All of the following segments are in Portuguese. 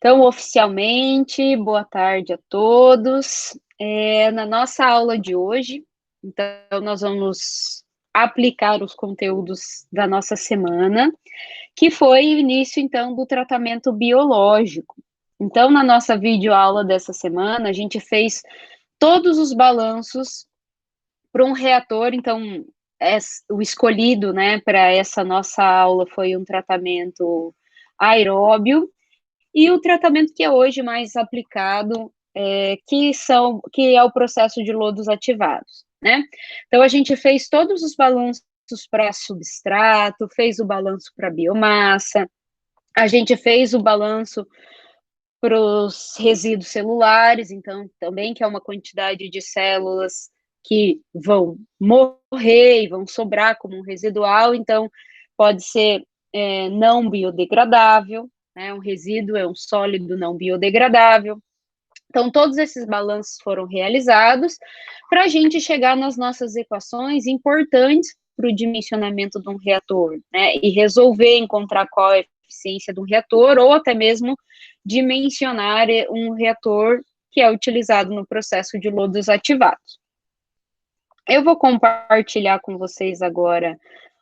Então, oficialmente, boa tarde a todos. Na nossa aula de hoje, então, nós vamos aplicar os conteúdos da nossa semana, que foi o início, então, do tratamento biológico. Então, na nossa videoaula dessa semana, a gente fez todos os balanços para um reator, então, o escolhido, né, para essa nossa aula foi um tratamento aeróbio, e o tratamento que é hoje mais aplicado, que é o processo de lodos ativados, né? Então, a gente fez todos os balanços para substrato, fez o balanço para biomassa, a gente fez o balanço para os resíduos celulares, então, também que é uma quantidade de células que vão morrer e vão sobrar como um residual, então, pode ser não biodegradável, né? Um resíduo é um sólido não biodegradável. Então, todos esses balanços foram realizados para a gente chegar nas nossas equações importantes para o dimensionamento de um reator, né? E resolver, encontrar qual é a eficiência de um reator, ou até mesmo dimensionar um reator que é utilizado no processo de lodos ativados. Eu vou compartilhar com vocês agora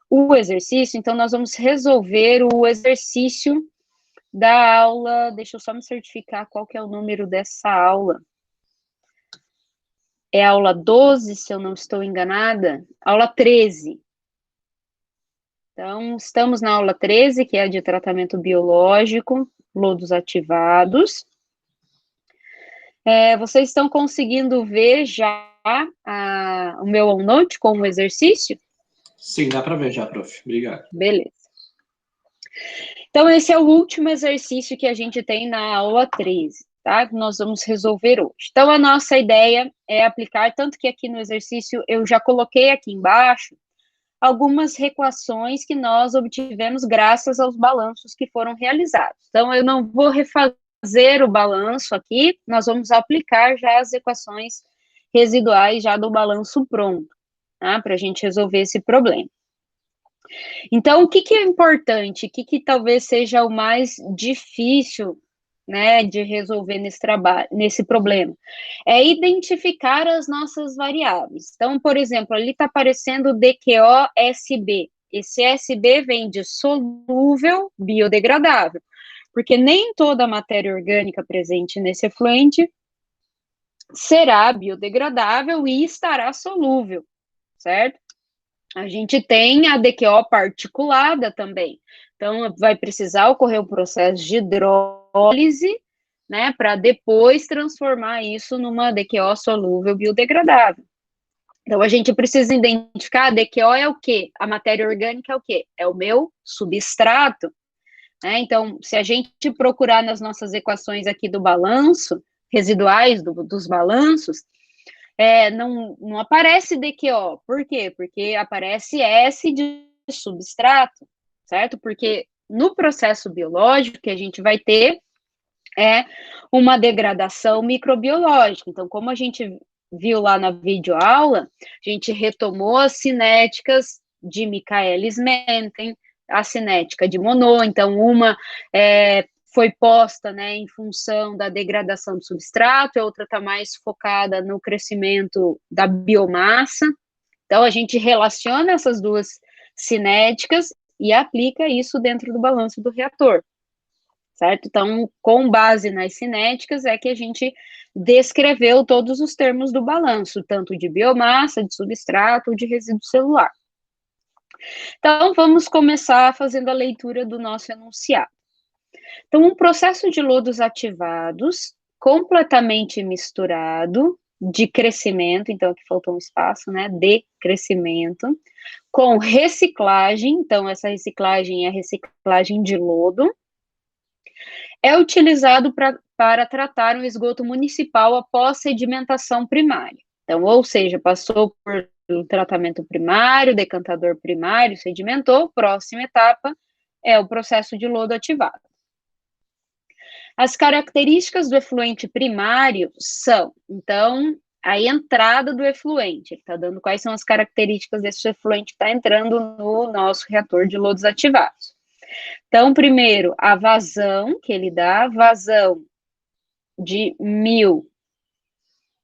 o exercício, então nós vamos resolver o exercício da aula, deixa eu só me certificar qual que é o número dessa aula. É a aula 12, se eu não estou enganada, aula 13. Então, estamos na aula 13, que é a de tratamento biológico, lodos ativados. Vocês estão conseguindo ver já o meu OneNote com o exercício? Sim, dá para ver já, prof. Obrigado. Beleza. Então, esse é o último exercício que a gente tem na aula 13, tá? Que nós vamos resolver hoje. Então, a nossa ideia é aplicar, tanto que aqui no exercício eu já coloquei aqui embaixo algumas equações que nós obtivemos graças aos balanços que foram realizados. Então, eu não vou refazer o balanço aqui, nós vamos aplicar já as equações residuais já do balanço pronto, tá? Para a gente resolver esse problema. Então, o que é importante, o que talvez seja o mais difícil, né, de resolver nesse problema? É identificar as nossas variáveis. Então, por exemplo, ali está aparecendo DQO-SB. Esse SB vem de solúvel biodegradável, porque nem toda a matéria orgânica presente nesse efluente será biodegradável e estará solúvel, certo? A gente tem a DQO particulada também. Então, vai precisar ocorrer um processo de hidrólise, né, para depois transformar isso numa DQO solúvel biodegradável. Então, a gente precisa identificar a DQO é o quê? A matéria orgânica é o quê? É o meu substrato. Né? Então, se a gente procurar nas nossas equações aqui do balanço, residuais dos balanços, não aparece DQO. Por quê? Porque aparece S de substrato, certo? Porque no processo biológico que a gente vai ter uma degradação microbiológica. Então, como a gente viu lá na videoaula, a gente retomou as cinéticas de Michaelis-Menten, a cinética de Monod, então uma foi posta, né, em função da degradação do substrato, a outra está mais focada no crescimento da biomassa. Então, a gente relaciona essas duas cinéticas e aplica isso dentro do balanço do reator, certo? Então, com base nas cinéticas, é que a gente descreveu todos os termos do balanço, tanto de biomassa, de substrato, de resíduo celular. Então, vamos começar fazendo a leitura do nosso enunciado. Então, um processo de lodos ativados, completamente misturado, de crescimento, então aqui faltou um espaço, né, de crescimento, com reciclagem, então essa reciclagem é a reciclagem de lodo, é utilizado para tratar um esgoto municipal após sedimentação primária. Então, ou seja, passou por um tratamento primário, decantador primário, sedimentou, próxima etapa é o processo de lodo ativado. As características do efluente primário são, então, a entrada do efluente. Ele está dando quais são as características desse efluente que está entrando no nosso reator de lodos ativados. Então, primeiro, a vazão que ele dá, vazão de 1.000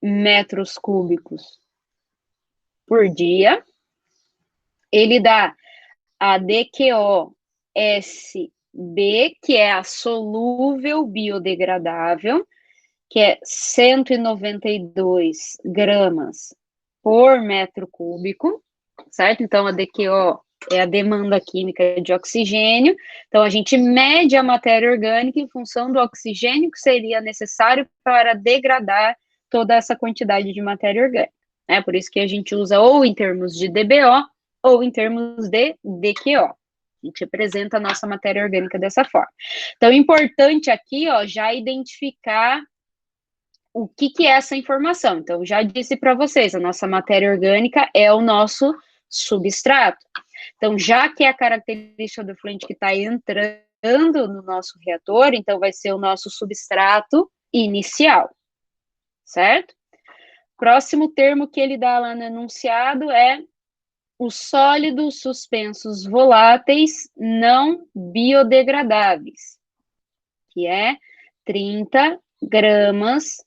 metros cúbicos por dia. Ele dá a DQO-SB, que é a solúvel biodegradável, que é 192 gramas por metro cúbico, certo? Então, a DQO é a demanda química de oxigênio. Então, a gente mede a matéria orgânica em função do oxigênio que seria necessário para degradar toda essa quantidade de matéria orgânica, né? Por isso que a gente usa ou em termos de DBO ou em termos de DQO. A gente apresenta a nossa matéria orgânica dessa forma. Então, é importante aqui, ó, já identificar o que é essa informação. Então, já disse para vocês, a nossa matéria orgânica é o nosso substrato. Então, já que é a característica do efluente que está entrando no nosso reator, então vai ser o nosso substrato inicial, certo? Próximo termo que ele dá lá no enunciado é os sólidos suspensos voláteis não biodegradáveis, que é 30 gramas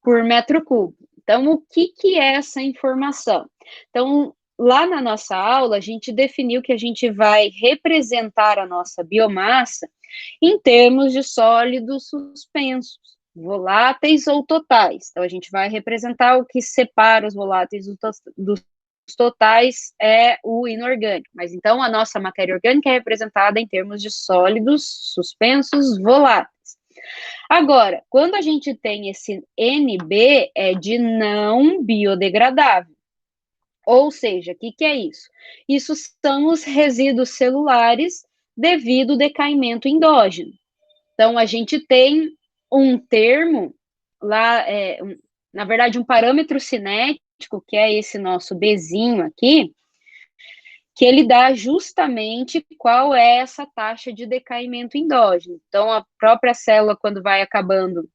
por metro cúbico. Então, o que é essa informação? Então, lá na nossa aula, a gente definiu que a gente vai representar a nossa biomassa em termos de sólidos suspensos, voláteis ou totais. Então, a gente vai representar o que separa os voláteis dos totais é o inorgânico. Mas, então, a nossa matéria orgânica é representada em termos de sólidos suspensos voláteis. Agora, quando a gente tem esse NB, é de não biodegradável. Ou seja, o que é isso? Isso são os resíduos celulares devido ao decaimento endógeno. Então, a gente tem um termo lá, na verdade, um parâmetro cinético, que é esse nosso Bzinho aqui, que ele dá justamente qual é essa taxa de decaimento endógeno. Então, a própria célula, quando vai acabando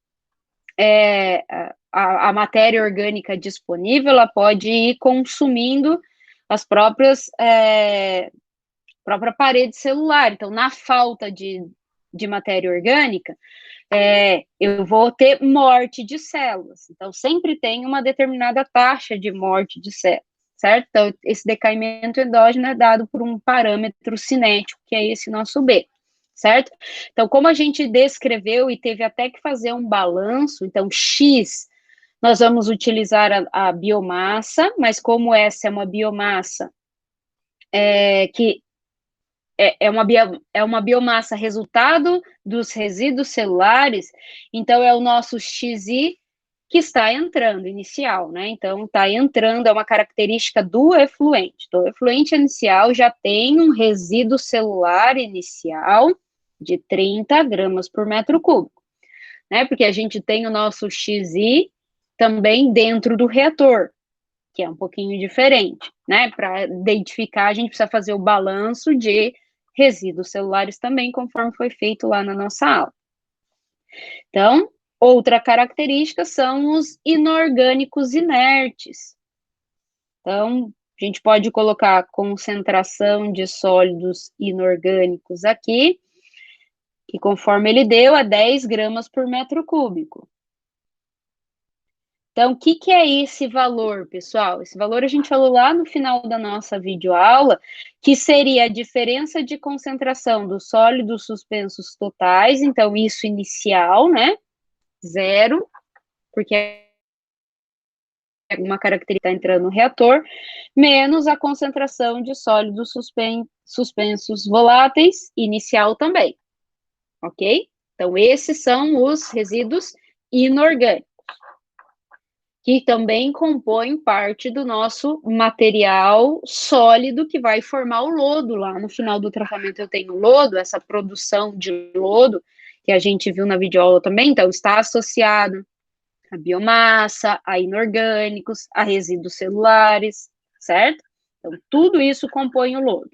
a matéria orgânica disponível, ela pode ir consumindo as própria parede celular. Então, na falta de matéria orgânica, eu vou ter morte de células. Então, sempre tem uma determinada taxa de morte de células, certo? Então, esse decaimento endógeno é dado por um parâmetro cinético, que é esse nosso B, certo? Então, como a gente descreveu e teve até que fazer um balanço, então, X, nós vamos utilizar a biomassa, mas como essa é uma biomassa que é uma biomassa resultado dos resíduos celulares, então é o nosso XI que está entrando, inicial, né? Então, está entrando, é uma característica do efluente. Então, o efluente inicial já tem um resíduo celular inicial de 30 gramas por metro cúbico, né? Porque a gente tem o nosso XI também dentro do reator, que é um pouquinho diferente, né? Para identificar, a gente precisa fazer o balanço de resíduos celulares também, conforme foi feito lá na nossa aula. Então, outra característica são os inorgânicos inertes. Então, a gente pode colocar concentração de sólidos inorgânicos aqui, que conforme ele deu, é 10 gramas por metro cúbico. Então, o que é esse valor, pessoal? Esse valor a gente falou lá no final da nossa videoaula, que seria a diferença de concentração dos sólidos suspensos totais, então isso inicial, né? 0, porque é uma característica que está entrando no reator, menos a concentração de sólidos suspensos voláteis, inicial também, ok? Então, esses são os resíduos inorgânicos, que também compõem parte do nosso material sólido que vai formar o lodo. Lá no final do tratamento eu tenho lodo, essa produção de lodo, que a gente viu na videoaula também, então está associado a biomassa, a inorgânicos, a resíduos celulares, certo? Então, tudo isso compõe o lodo,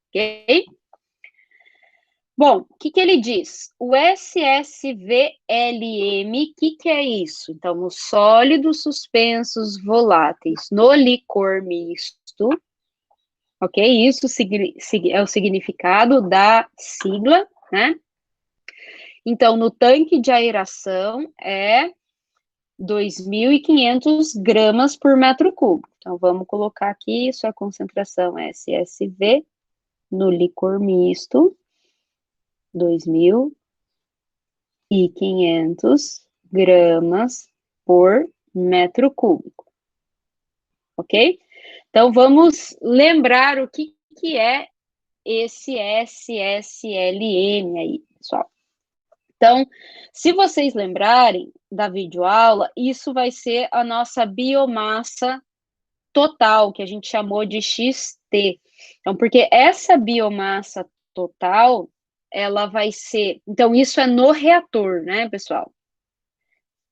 ok? Bom, o que ele diz? O SSVLM, o que é isso? Então, os sólidos suspensos voláteis no licor misto, ok? Isso é o significado da sigla, né? Então, no tanque de aeração é 2.500 gramas por metro cúbico. Então, vamos colocar aqui, isso é a concentração SSV no licor misto, 2.500 gramas por metro cúbico, ok? Então, vamos lembrar o que é esse SSLN aí, pessoal. Então, se vocês lembrarem da videoaula, isso vai ser a nossa biomassa total, que a gente chamou de XT. Então, porque essa biomassa total, ela vai ser... Então, isso é no reator, né, pessoal?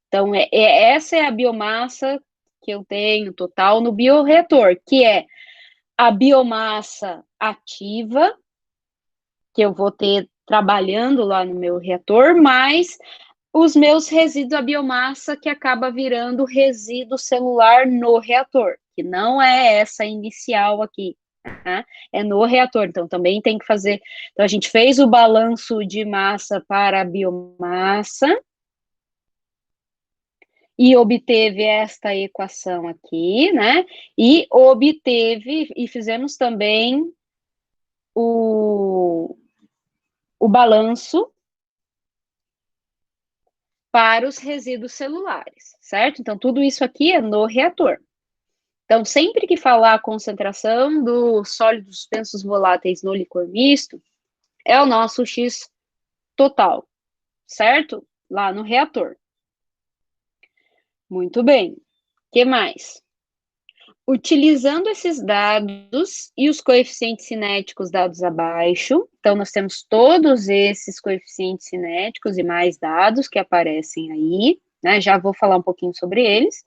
Então, essa é a biomassa que eu tenho total no bioreator, que é a biomassa ativa, que eu vou ter trabalhando lá no meu reator, mais os meus resíduos, a biomassa que acaba virando resíduo celular no reator, que não é essa inicial aqui, né? É no reator, então também tem que fazer. Então, a gente fez o balanço de massa para a biomassa e obteve esta equação aqui, né? E fizemos também o balanço para os resíduos celulares, certo? Então, tudo isso aqui é no reator. Então, sempre que falar a concentração dos sólidos suspensos voláteis no licor misto, é o nosso X total, certo? Lá no reator. Muito bem. O que mais? Utilizando esses dados e os coeficientes cinéticos dados abaixo, então nós temos todos esses coeficientes cinéticos e mais dados que aparecem aí, né? Já vou falar um pouquinho sobre eles.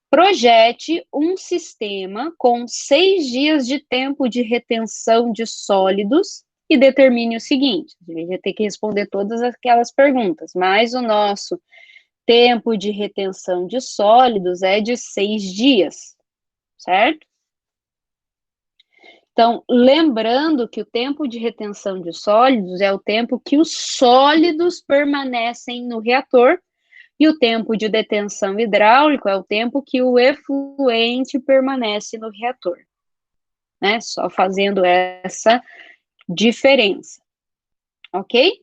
Projete um sistema com 6 dias de tempo de retenção de sólidos e determine o seguinte: a gente vai ter que responder todas aquelas perguntas, mas o nosso tempo de retenção de sólidos é de 6 dias, certo? Então, lembrando que o tempo de retenção de sólidos é o tempo que os sólidos permanecem no reator, e o tempo de detenção hidráulico é o tempo que o efluente permanece no reator, né? Só fazendo essa diferença, ok?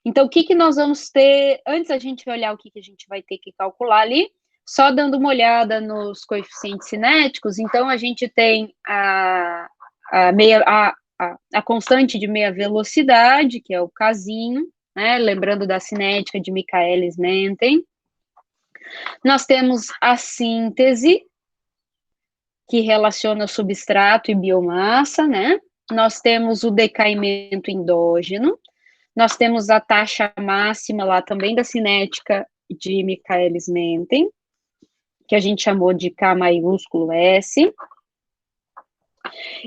Então, o que nós vamos ter, antes a gente olhar o que a gente vai ter que calcular ali, só dando uma olhada nos coeficientes cinéticos, então a gente tem a constante de meia velocidade, que é o Kzinho, né? Lembrando da cinética de Michaelis-Menten. Nós temos a síntese, que relaciona substrato e biomassa, né? Nós temos o decaimento endógeno, nós temos a taxa máxima lá também da cinética de Michaelis-Menten, que a gente chamou de K maiúsculo S.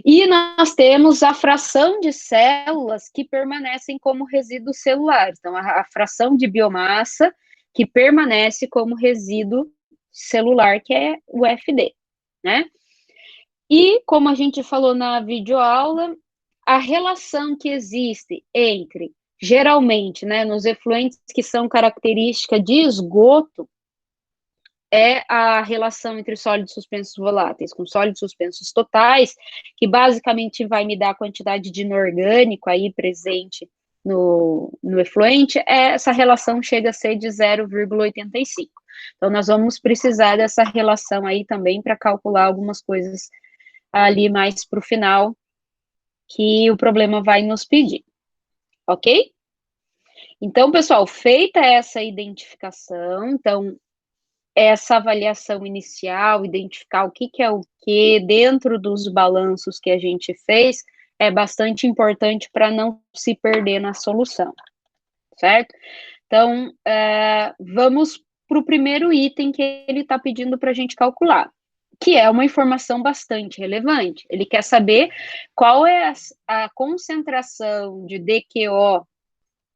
E nós temos a fração de células que permanecem como resíduos celulares. Então, a fração de biomassa que permanece como resíduo celular, que é o FD, né? E, como a gente falou na videoaula, a relação que existe entre, geralmente, né, nos efluentes que são característica de esgoto, é a relação entre sólidos suspensos voláteis com sólidos suspensos totais, que basicamente vai me dar a quantidade de inorgânico aí presente no efluente, essa relação chega a ser de 0,85. Então, nós vamos precisar dessa relação aí também para calcular algumas coisas ali mais para o final, que o problema vai nos pedir, ok? Então, pessoal, feita essa identificação, então, essa avaliação inicial, identificar o que é o que dentro dos balanços que a gente fez, é bastante importante para não se perder na solução, certo? Então, vamos para o primeiro item que ele está pedindo para a gente calcular, que é uma informação bastante relevante. Ele quer saber qual é a concentração de DQO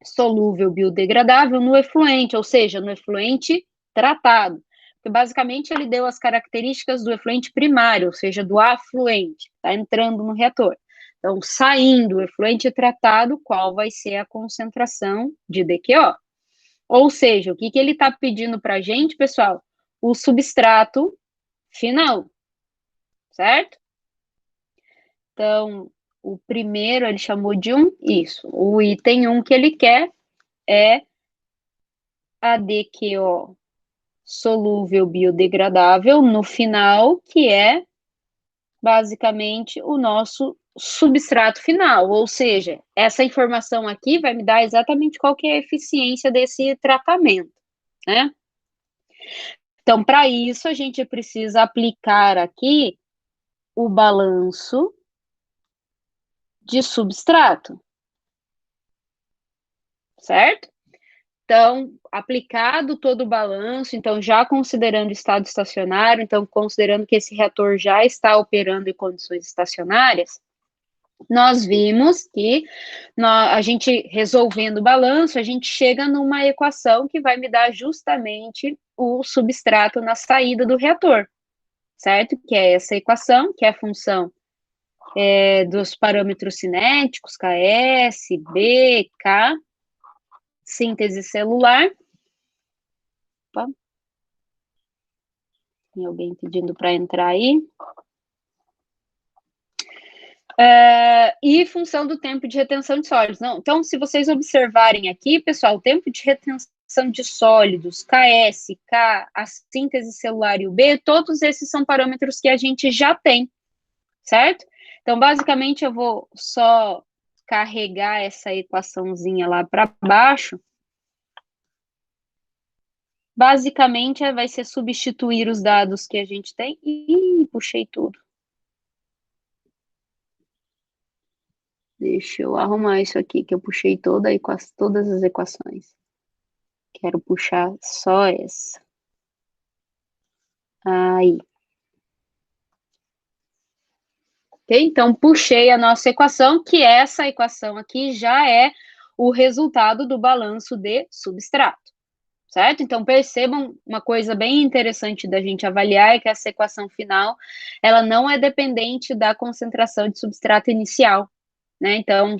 solúvel biodegradável no efluente, ou seja, no efluente tratado. que basicamente ele deu as características do efluente primário, ou seja, do afluente, está entrando no reator. Então, saindo o efluente tratado, qual vai ser a concentração de DQO? Ou seja, o que ele está pedindo para a gente, pessoal? O substrato final, certo? Então, o primeiro ele chamou de isso. O item 1 que ele quer é a DQO solúvel biodegradável no final, que é basicamente o nosso substrato final, ou seja, essa informação aqui vai me dar exatamente qual que é a eficiência desse tratamento, né? Então, para isso, a gente precisa aplicar aqui o balanço de substrato, certo? Então, aplicado todo o balanço, então já considerando o estado estacionário, então considerando que esse reator já está operando em condições estacionárias, nós vimos que a gente resolvendo o balanço, a gente chega numa equação que vai me dar justamente o substrato na saída do reator, certo? Que é essa equação, que é a função dos parâmetros cinéticos, Ks, B, K, síntese celular. Opa. Tem alguém pedindo para entrar aí. E função do tempo de retenção de sólidos. Não, então, se vocês observarem aqui, pessoal, o tempo de retenção de sólidos, Ks, K, a síntese celular e o B, todos esses são parâmetros que a gente já tem, certo? Então, basicamente, eu vou só carregar essa equaçãozinha lá para baixo. Basicamente, vai ser substituir os dados que a gente tem. Ih, puxei tudo. Deixa eu arrumar isso aqui, que eu puxei todas as equações. Quero puxar só essa. Aí. Ok? Então, puxei a nossa equação, que essa equação aqui já é o resultado do balanço de substrato. Certo? Então, percebam uma coisa bem interessante da gente avaliar, é que essa equação final, ela não é dependente da concentração de substrato inicial. Né? Então,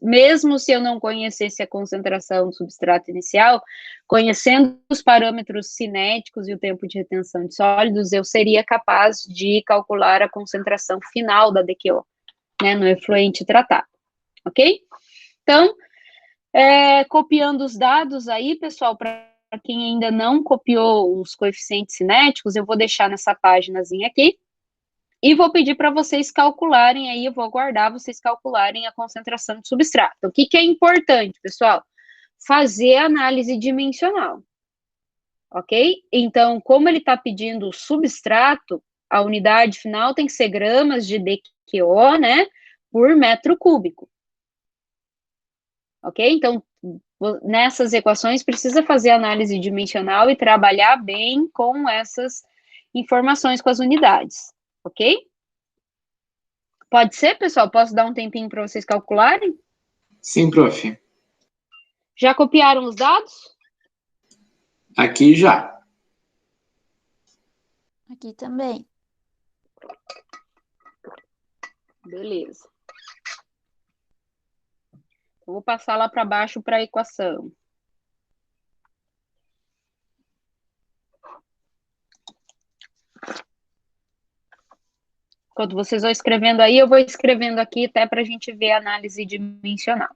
mesmo se eu não conhecesse a concentração do substrato inicial, conhecendo os parâmetros cinéticos e o tempo de retenção de sólidos, eu seria capaz de calcular a concentração final da DQO, né, no efluente tratado, ok? Então, copiando os dados aí, pessoal, para quem ainda não copiou os coeficientes cinéticos, eu vou deixar nessa páginazinha aqui, e vou pedir para vocês calcularem aí, eu vou aguardar vocês calcularem a concentração de substrato. O que é importante, pessoal? Fazer análise dimensional, ok? Então, como ele está pedindo o substrato, a unidade final tem que ser gramas de DQO, né, por metro cúbico. Ok? Então, nessas equações, precisa fazer análise dimensional e trabalhar bem com essas informações, com as unidades, ok? Pode ser, pessoal? Posso dar um tempinho para vocês calcularem? Sim, prof. Já copiaram os dados? Aqui já. Aqui também. Beleza. Eu vou passar lá para baixo para a equação. Enquanto vocês vão escrevendo aí, eu vou escrevendo aqui até para a gente ver a análise dimensional.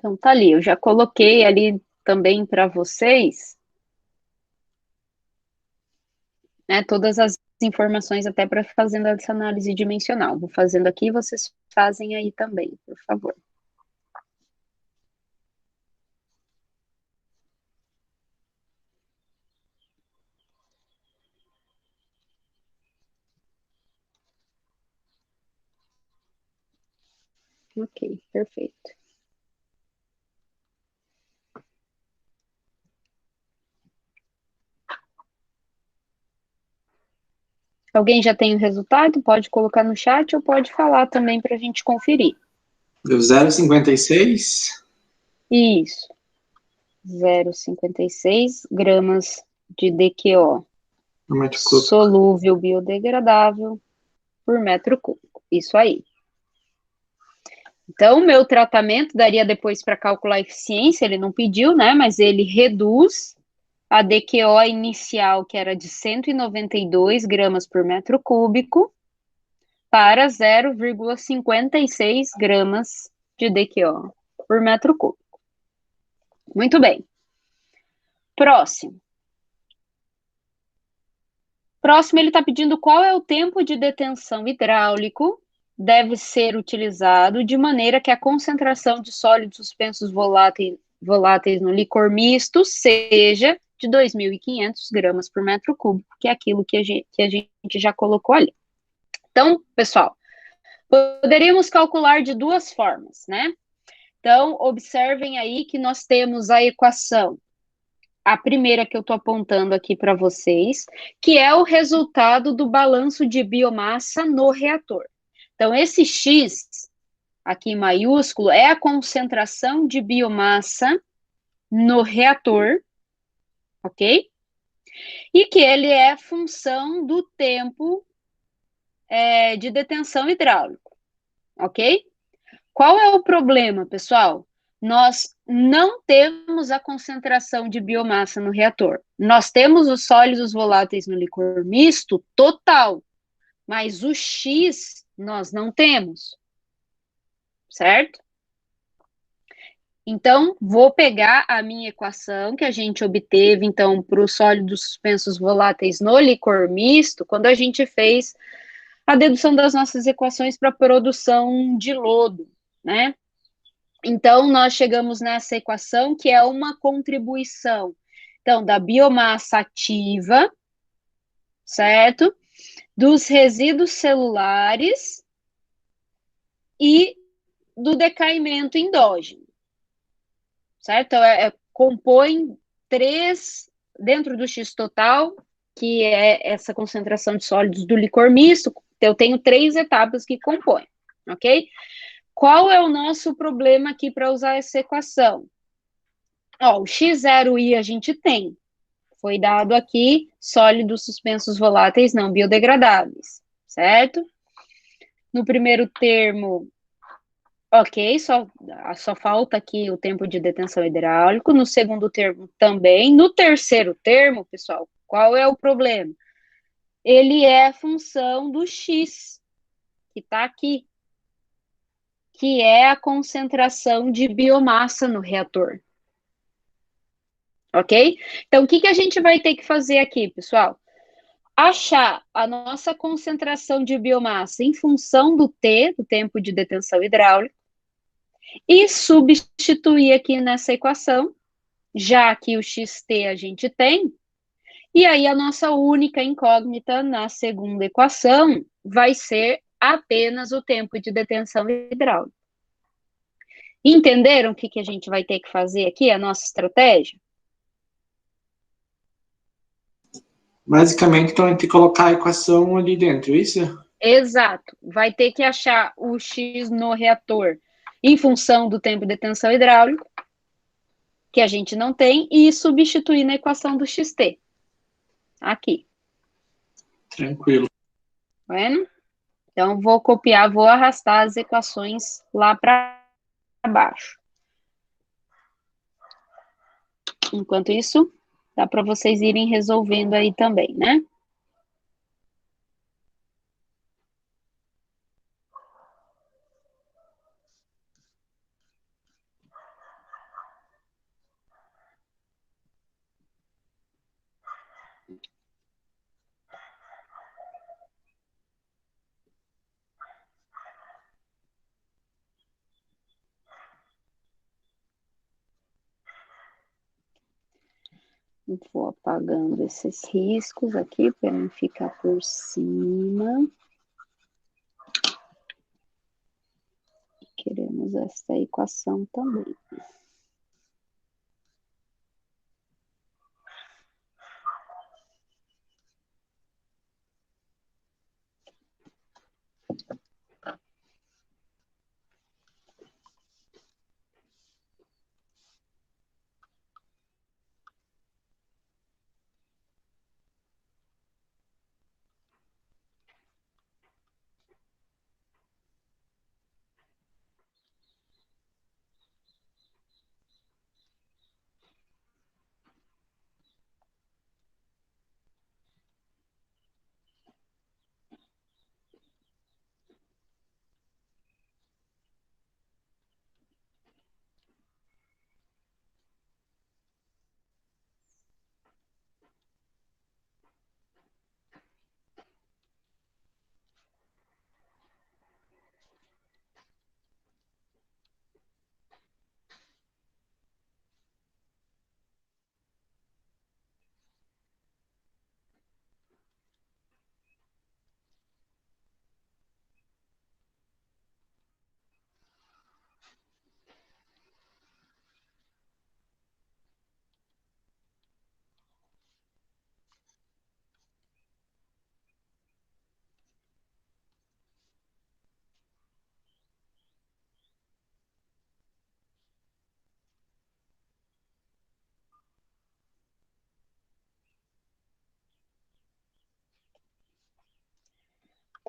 Então, tá ali, eu já coloquei ali também para vocês, né, todas as informações até para fazendo essa análise dimensional. Vou fazendo aqui, vocês fazem aí também, por favor. Ok, perfeito. Alguém já tem o resultado? Pode colocar no chat ou pode falar também para a gente conferir. Deu 0,56. Isso. 0,56 gramas de DQO. No metro cúbico. Solúvel biodegradável por metro cúbico. Isso aí. Então, o meu tratamento daria depois para calcular a eficiência, ele não pediu, né? Mas ele reduz a DQO inicial, que era de 192 gramas por metro cúbico, para 0,56 gramas de DQO por metro cúbico. Muito bem. Próximo. Próximo, ele está pedindo qual é o tempo de detenção hidráulico deve ser utilizado de maneira que a concentração de sólidos suspensos voláteis no licor misto seja de 2.500 gramas por metro cúbico, que é aquilo que a gente já colocou ali. Então, pessoal, poderíamos calcular de duas formas, né? Então, observem aí que nós temos a equação, a primeira que eu estou apontando aqui para vocês, que é o resultado do balanço de biomassa no reator. Então, esse X, aqui em maiúsculo, é a concentração de biomassa no reator, ok? E que ele é função do tempo de detenção hidráulico, ok? Qual é o problema, pessoal? Nós não temos a concentração de biomassa no reator. Nós temos os sólidos voláteis no licor misto total, mas o X nós não temos, certo? Então, vou pegar a minha equação que a gente obteve, então, para os sólidos suspensos voláteis no licor misto, quando a gente fez a dedução das nossas equações para a produção de lodo, né? Então, nós chegamos nessa equação que é uma contribuição, então, da biomassa ativa, certo? Dos resíduos celulares e do decaimento endógeno, certo? Então, compõe três, dentro do X total, que é essa concentração de sólidos do licor misto, eu tenho três etapas que compõem, ok? Qual é o nosso problema aqui para usar essa equação? Ó, o X0i a gente tem, foi dado aqui sólidos suspensos voláteis não biodegradáveis, certo? No primeiro termo, ok, só falta aqui o tempo de detenção hidráulico. No segundo termo também. No terceiro termo, pessoal, qual é o problema? Ele é função do X, que está aqui, que é a concentração de biomassa no reator. Ok? Então, o que a gente vai ter que fazer aqui, pessoal? Achar a nossa concentração de biomassa em função do T, do tempo de detenção hidráulica, e substituir aqui nessa equação, já que o xt a gente tem, e aí a nossa única incógnita na segunda equação vai ser apenas o tempo de detenção hidráulica. Entenderam o que a gente vai ter que fazer aqui, a nossa estratégia? Basicamente, então, a gente tem que colocar a equação ali dentro, isso? Exato. Vai ter que achar o X no reator em função do tempo de detenção hidráulico, que a gente não tem, e substituir na equação do xt. Aqui. Tranquilo. Tá vendo? Então, vou copiar, vou arrastar as equações lá para baixo. Enquanto isso, dá para vocês irem resolvendo aí também, né? Vou apagando esses riscos aqui para não ficar por cima. Queremos essa equação também.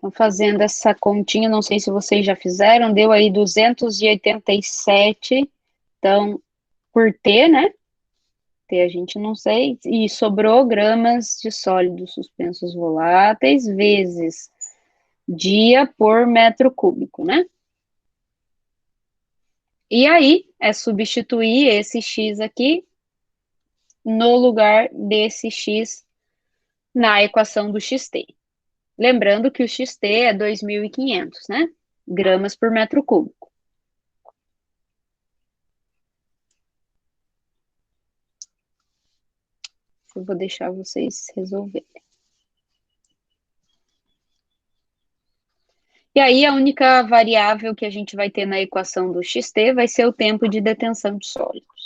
Então, fazendo essa continha, não sei se vocês já fizeram, deu aí 287, então, por T, né? T a gente não sei, e sobrou gramas de sólidos suspensos voláteis vezes dia por metro cúbico, né? E aí, é substituir esse X aqui no lugar desse X na equação do XT. Lembrando que o XT é 2.500, né? Gramas por metro cúbico. Eu vou deixar vocês resolverem. E aí, a única variável que a gente vai ter na equação do XT vai ser o tempo de detenção de sólidos.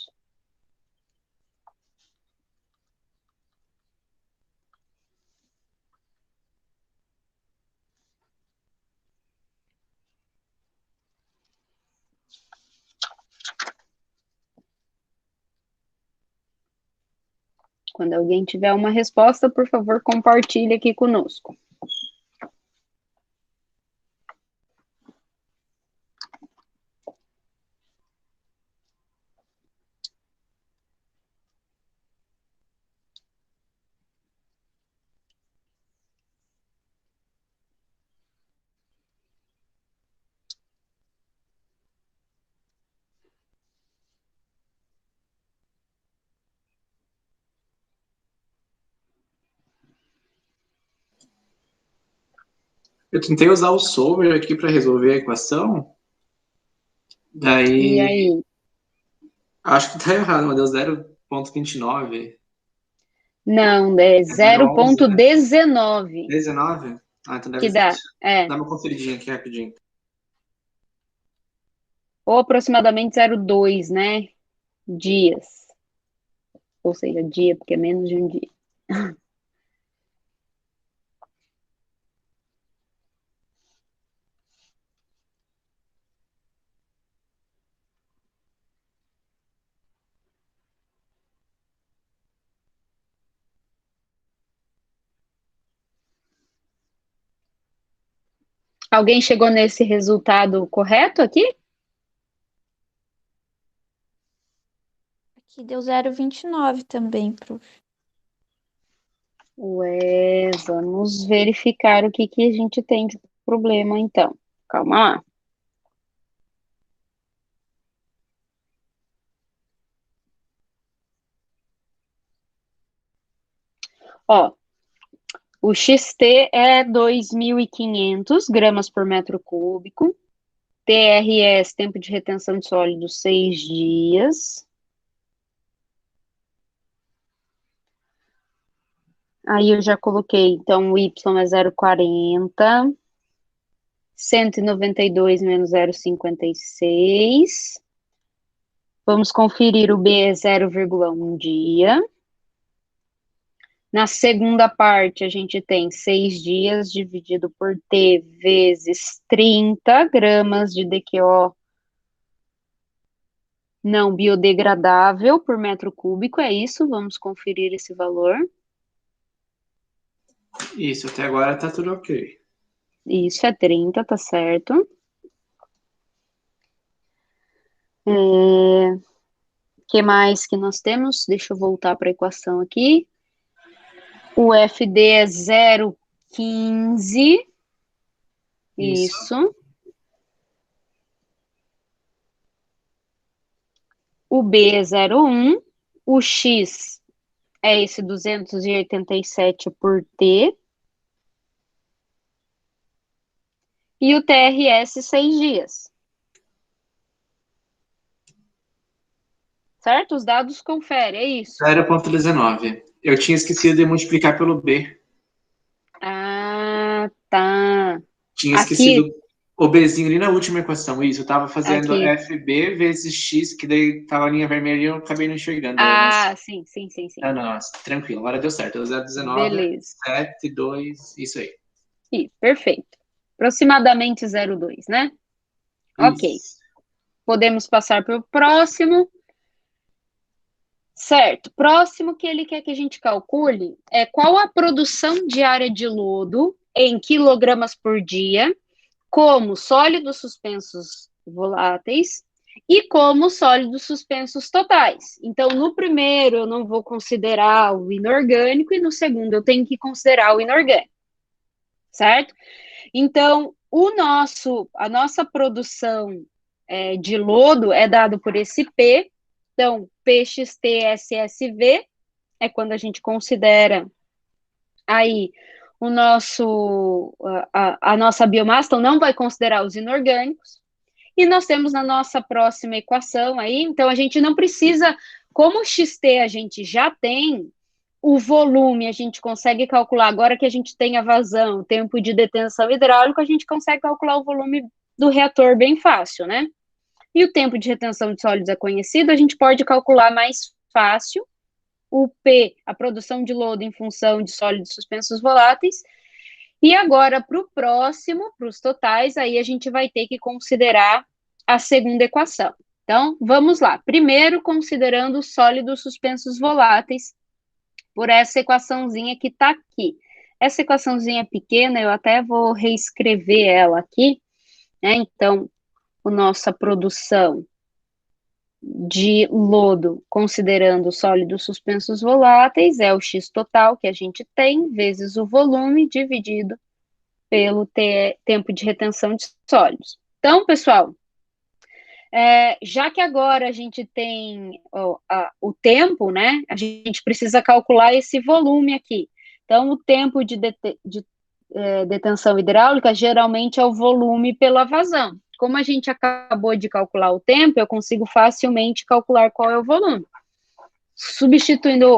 Quando alguém tiver uma resposta, por favor, compartilhe aqui conosco. Eu tentei usar o solver aqui para resolver a equação, E daí aí? acho que tá errado, mas deu 0,29. Não, é É 0,11, né? 0,19 19? Ah, então deve que ser. dá. É, Dá uma conferidinha aqui rapidinho. ou aproximadamente 0,2, né? Dias. Ou seja, dia, porque é menos de um dia. Alguém chegou nesse resultado correto aqui? Aqui deu 0,29 também, prof. Ué, vamos verificar o que a gente tem de problema, então. Calma lá. Ó, o XT é 2.500 gramas por metro cúbico. TRS, tempo de retenção de sólidos, 6 dias. Aí eu já coloquei, então, o Y é 0,40, 192 menos 0,56. Vamos conferir, o B é 0,1 dia. Na segunda parte, a gente tem 6 dias dividido por T vezes 30 gramas de DQO não biodegradável por metro cúbico, é isso? Vamos conferir esse valor. Isso, até agora tá tudo ok. Isso é 30, tá certo. Que mais que nós temos? Deixa eu voltar para a equação aqui. O FD é 0,15. Isso. O B é 0,1. O X é esse 287 por T. E o TRS, 6 dias. Certo? Os dados confere, é isso. 0,19. Eu tinha esquecido de multiplicar pelo B. Ah, tá. Tinha Aqui, esquecido o Bzinho ali na última equação. Isso, eu tava fazendo aqui. FB vezes X, que daí tava a linha vermelha e eu acabei não enxergando daí, mas... Ah, sim. Ah, não, tranquilo, agora deu certo. 0,19, Beleza. 7, 2, isso aí. Isso, perfeito. Aproximadamente 0,2, né? Ok. Isso. Podemos passar para o próximo. Certo. Próximo que ele quer que a gente calcule é qual a produção diária de lodo em quilogramas por dia, como sólidos suspensos voláteis e como sólidos suspensos totais. Então, no primeiro eu não vou considerar o inorgânico e no segundo eu tenho que considerar o inorgânico, certo? Então, a nossa produção de lodo é dado por esse P. Então, PXTSSV é quando a gente considera aí a nossa biomassa, então não vai considerar os inorgânicos. E nós temos na nossa próxima equação aí, então a gente não precisa, como o XT a gente já tem, o volume a gente consegue calcular, agora que a gente tem a vazão, o tempo de detenção hidráulica, a gente consegue calcular o volume do reator bem fácil, né? E o tempo de retenção de sólidos é conhecido, a gente pode calcular mais fácil o P, a produção de lodo em função de sólidos suspensos voláteis. E agora, para o próximo, para os totais, aí a gente vai ter que considerar a segunda equação. Então, vamos lá. Primeiro, considerando os sólidos suspensos voláteis, por essa equaçãozinha que está aqui. Essa equaçãozinha pequena, eu até vou reescrever ela aqui, né? Então, a nossa produção de lodo, considerando sólidos suspensos voláteis, é o X total que a gente tem, vezes o volume, dividido pelo tempo de retenção de sólidos. Então, pessoal, já que agora a gente tem o tempo, né, a gente precisa calcular esse volume aqui. Então, o tempo de detenção hidráulica geralmente é o volume pela vazão. Como a gente acabou de calcular o tempo, eu consigo facilmente calcular qual é o volume.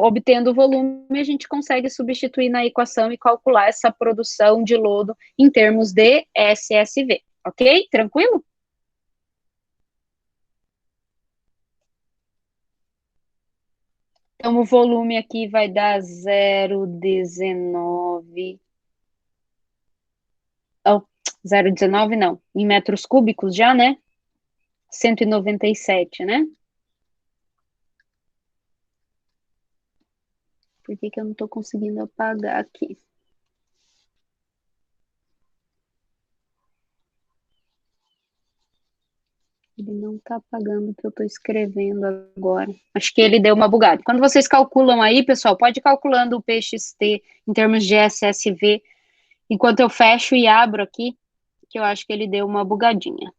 Obtendo o volume, a gente consegue substituir na equação e calcular essa produção de lodo em termos de SSV, ok? Tranquilo? Então, o volume aqui vai dar 0,19. Oh, 0,19 não, em metros cúbicos já, né? 197, né? Por que eu não estou conseguindo apagar aqui? Ele não está apagando o que eu estou escrevendo agora. Acho que ele deu uma bugada. Quando vocês calculam aí, pessoal, pode ir calculando o PXT em termos de SSV, enquanto eu fecho e abro aqui, que eu acho que ele deu uma bugadinha.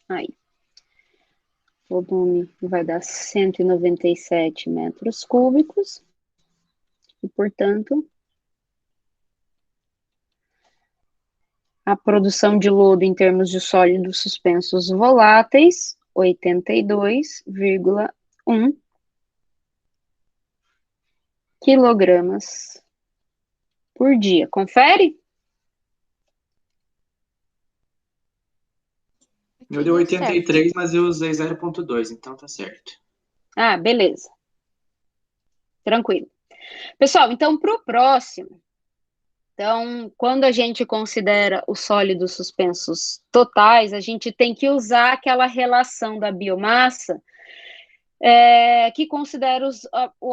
Aí. O volume vai dar 197 metros cúbicos. E, portanto, A produção de lodo em termos de sólidos suspensos voláteis, 82,1 quilogramas por dia. Confere? Eu dei 83, mas eu usei 0,2, então tá certo. Ah, beleza. Tranquilo. Pessoal, então, para o próximo, então, quando a gente considera os sólidos suspensos totais, a gente tem que usar aquela relação da biomassa que considera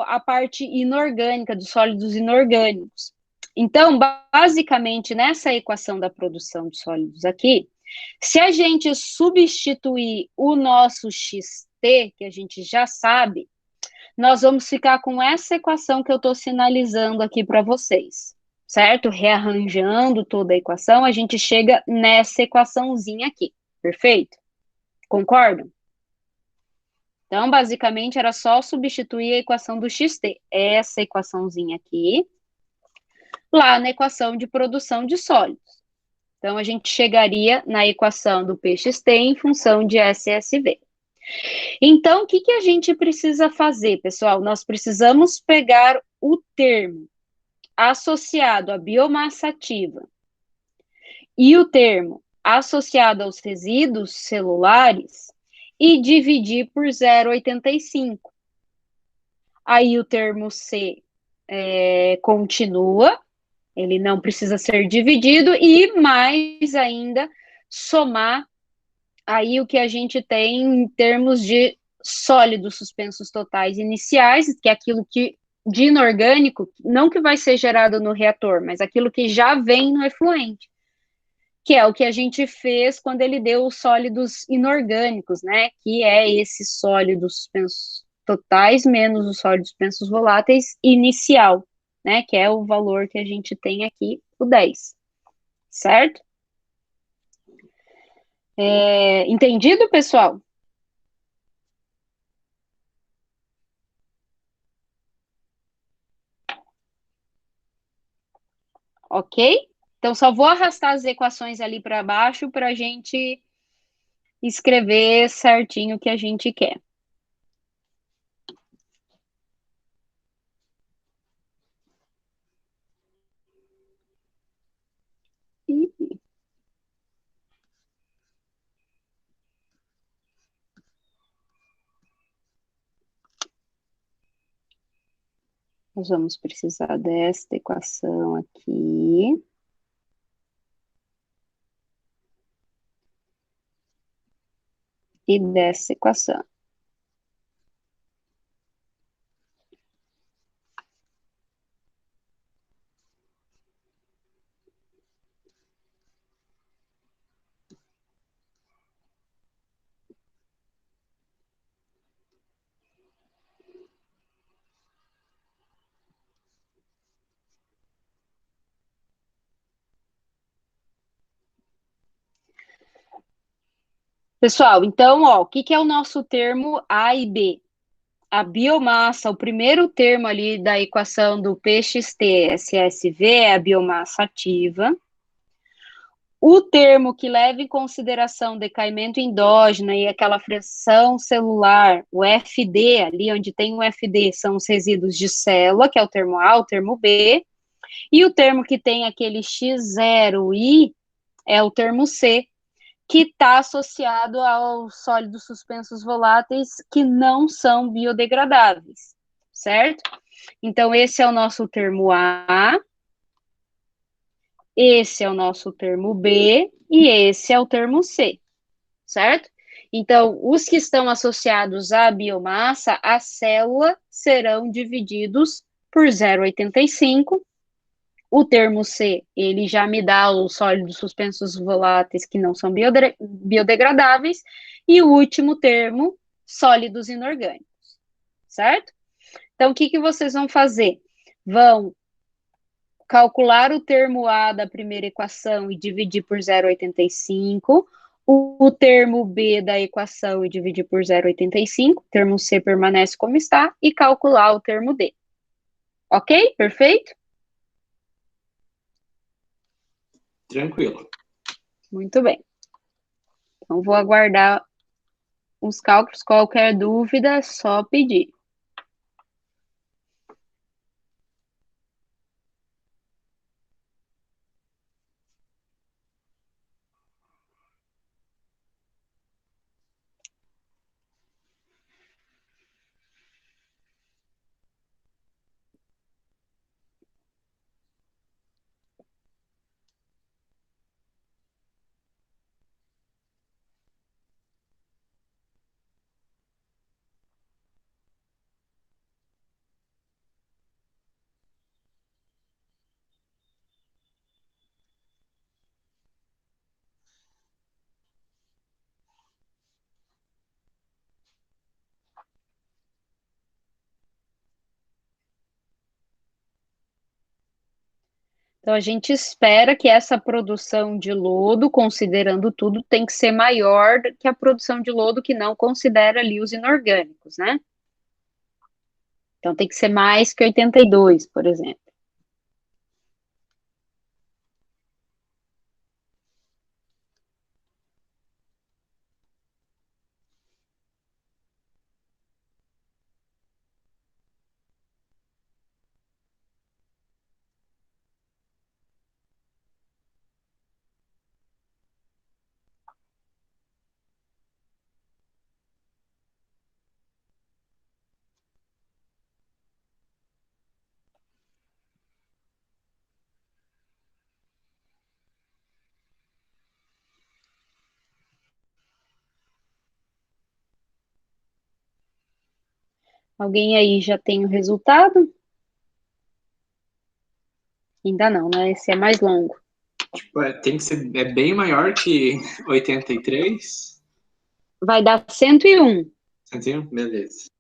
a parte inorgânica, dos sólidos inorgânicos. Então, basicamente, nessa equação da produção de sólidos aqui, se a gente substituir o nosso xt, que a gente já sabe, nós vamos ficar com essa equação que eu estou sinalizando aqui para vocês, certo? Rearranjando toda a equação, a gente chega nessa equaçãozinha aqui, perfeito? Concordam? Então, basicamente, era só substituir a equação do xt, essa equaçãozinha aqui, lá na equação de produção de sólidos. Então, a gente chegaria na equação do Pxt em função de SSV. Então, o que a gente precisa fazer, pessoal? Nós precisamos pegar o termo associado à biomassa ativa e o termo associado aos resíduos celulares e dividir por 0,85. Aí o termo C continua, ele não precisa ser dividido, e mais ainda, somar aí o que a gente tem em termos de sólidos suspensos totais iniciais, que é aquilo que, de inorgânico, não que vai ser gerado no reator, mas aquilo que já vem no efluente, que é o que a gente fez quando ele deu os sólidos inorgânicos, né, que é esse sólido suspensos totais menos os sólidos suspensos voláteis inicial, né, que é o valor que a gente tem aqui, o 10, certo? Entendido, pessoal? Ok? Então, só vou arrastar as equações ali para baixo para a gente escrever certinho o que a gente quer. Nós vamos precisar desta equação aqui. E dessa equação. Pessoal, então, ó, o que é o nosso termo A e B? A biomassa, o primeiro termo ali da equação do PXT-SSV é a biomassa ativa. O termo que leva em consideração o decaimento endógeno e aquela fração celular, o FD, ali onde tem o FD, são os resíduos de célula, que é o termo A, o termo B. E o termo que tem aquele X0I é o termo C, que está associado aos sólidos suspensos voláteis que não são biodegradáveis, certo? Então, esse é o nosso termo A, esse é o nosso termo B e esse é o termo C, certo? Então, os que estão associados à biomassa, a célula, serão divididos por 0,85. O termo C, ele já me dá os sólidos suspensos voláteis que não são biodegradáveis, e o último termo, sólidos inorgânicos, certo? Então, o que vocês vão fazer? Vão calcular o termo A da primeira equação e dividir por 0,85, o termo B da equação e dividir por 0,85, o termo C permanece como está, e calcular o termo D. Ok? Perfeito? Tranquilo. Muito bem. Então, vou aguardar os cálculos. Qualquer dúvida, é só pedir. Então, a gente espera que essa produção de lodo, considerando tudo, tem que ser maior do que a produção de lodo que não considera ali os inorgânicos, né? Então, tem que ser mais que 82, por exemplo. Alguém aí já tem o resultado? Ainda não, né? Esse é mais longo. Tipo, tem que ser bem maior que 83. Vai dar 101. 101? Beleza.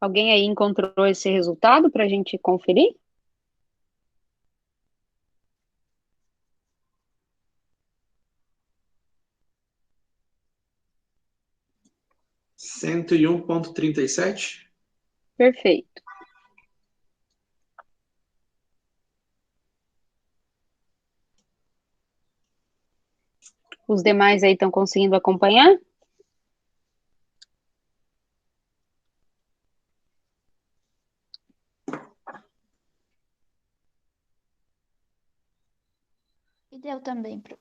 Alguém aí encontrou esse resultado para a gente conferir? Cento e 1,37. Perfeito. Os demais aí estão conseguindo acompanhar? E deu também, prof.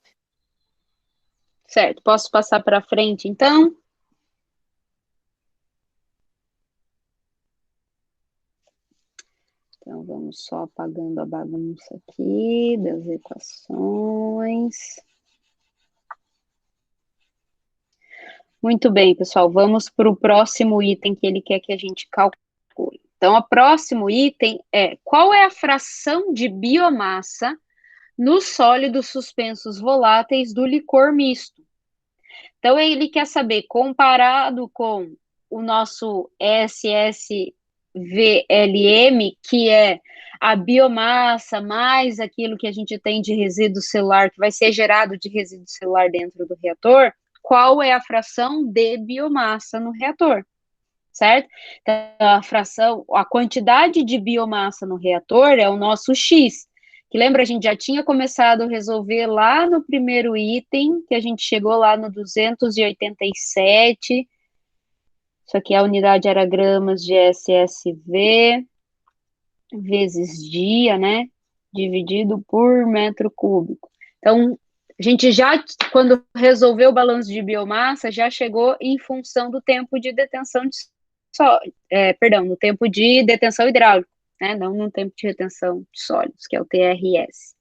Certo. Posso passar para frente, então? Então, vamos só apagando a bagunça aqui das equações. Muito bem, pessoal. Vamos para o próximo item que ele quer que a gente calcule. Então, o próximo item é qual é a fração de biomassa nos sólidos suspensos voláteis do licor misto. Então, ele quer saber, comparado com o nosso SSVLM, que é a biomassa mais aquilo que a gente tem de resíduo celular, que vai ser gerado de resíduo celular dentro do reator, qual é a fração de biomassa no reator, certo? Então, a fração, a quantidade de biomassa no reator é o nosso X, que lembra, a gente já tinha começado a resolver lá no primeiro item, que a gente chegou lá no 287, isso aqui a unidade era gramas de SSV, vezes dia, né, dividido por metro cúbico. Então, a gente já, quando resolveu o balanço de biomassa, já chegou em função do tempo de detenção de no tempo de detenção hidráulica, né? Não no tempo de retenção de sólidos, que é o TRS.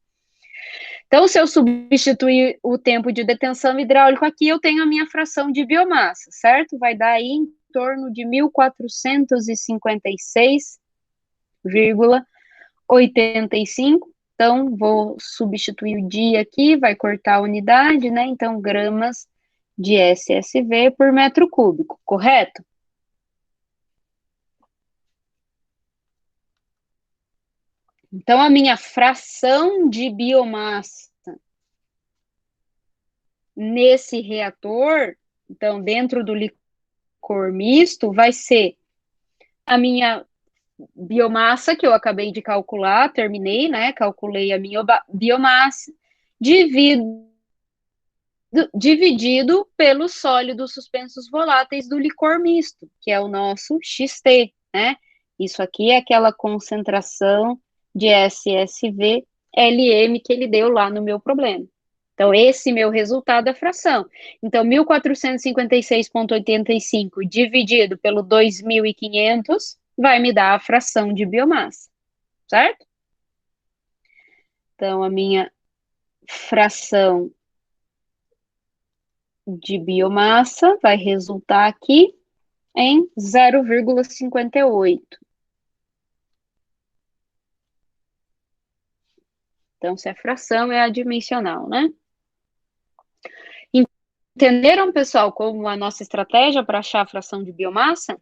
Então, se eu substituir o tempo de detenção hidráulico aqui, eu tenho a minha fração de biomassa, certo? Vai dar aí em torno de 1.456,85. Então, vou substituir o dia aqui, vai cortar a unidade, né? Então, gramas de SSV por metro cúbico, correto? Então, a minha fração de biomassa nesse reator, então, dentro do licor misto, vai ser a minha biomassa, que eu acabei de calcular, terminei, né? Calculei a minha biomassa, dividido pelos sólidos suspensos voláteis do licor misto, que é o nosso XT, né? Isso aqui é aquela concentração de SSV LM que ele deu lá no meu problema. Então, esse meu resultado é fração. Então, 1456,85 dividido pelo 2.500 vai me dar a fração de biomassa, certo? Então, a minha fração de biomassa vai resultar aqui em 0,58. Então, se é fração, é adimensional, né? Entenderam, pessoal, como a nossa estratégia para achar a fração de biomassa?